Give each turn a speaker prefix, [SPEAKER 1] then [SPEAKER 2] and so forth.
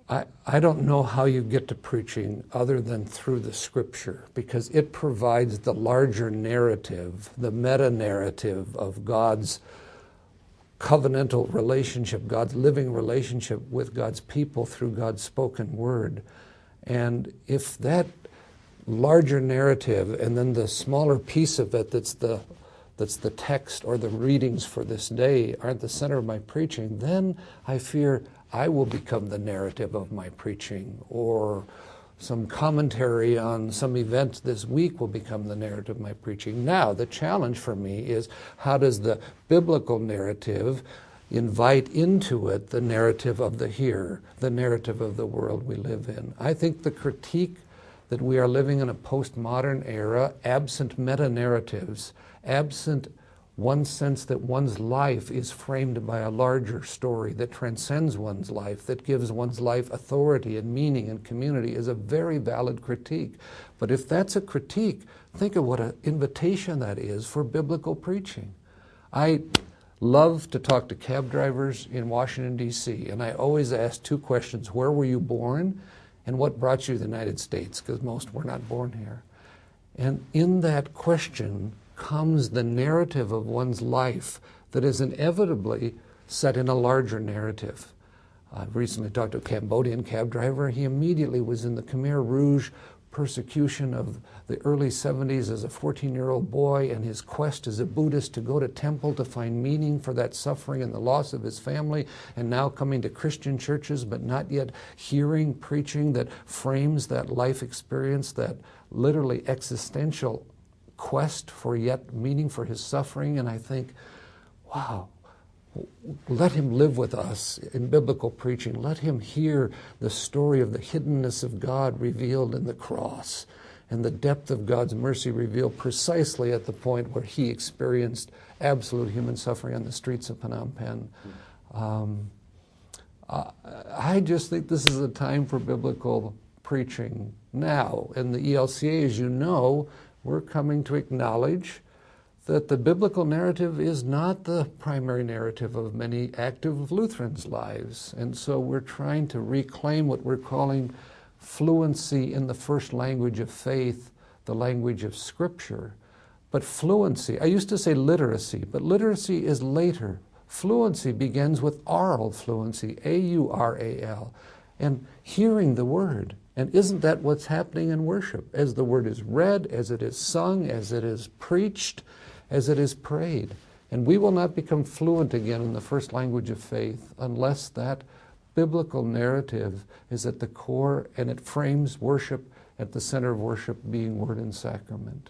[SPEAKER 1] I don't know how you get to preaching other than through the Scripture, because it provides the larger narrative, the meta-narrative of God's covenantal relationship, God's living relationship with God's people through God's spoken word. And if that larger narrative and then the smaller piece of it that's the text or the readings for this day aren't the center of my preaching, then I fear I will become the narrative of my preaching, or some commentary on some event this week will become the narrative of my preaching. Now, the challenge for me is, how does the biblical narrative invite into it the narrative of the here, the narrative of the world we live in? I think the critique that we are living in a postmodern era, absent meta-narratives, absent one sense that one's life is framed by a larger story that transcends one's life, that gives one's life authority and meaning and community, is a very valid critique. But if that's a critique, think of what an invitation that is for biblical preaching. I love to talk to cab drivers in Washington, D.C., and I always ask two questions: where were you born, and what brought you to the United States? Because most were not born here. And in that question comes the narrative of one's life that is inevitably set in a larger narrative. I recently talked to a Cambodian cab driver. He immediately was in the Khmer Rouge persecution of the early 70s as a 14-year-old boy, and his quest as a Buddhist to go to temple to find meaning for that suffering and the loss of his family, and now coming to Christian churches but not yet hearing preaching that frames that life experience, that literally existential quest for yet meaning for his suffering. And I think, wow, let him live with us in biblical preaching. Let him hear the story of the hiddenness of God revealed in the cross, and the depth of God's mercy revealed precisely at the point where he experienced absolute human suffering on the streets of Phnom Penh. I just think this is a time for biblical preaching now. And the ELCA, as you know, we're coming to acknowledge that the biblical narrative is not the primary narrative of many active Lutherans' lives. And so we're trying to reclaim what we're calling fluency in the first language of faith, the language of Scripture. But fluency, I used to say literacy, but literacy is later. Fluency begins with aural fluency, A-U-R-A-L, and hearing the Word. And isn't that what's happening in worship? As the Word is read, as it is sung, as it is preached, as it is prayed. And we will not become fluent again in the first language of faith unless that biblical narrative is at the core and it frames worship at the center of worship being Word and Sacrament.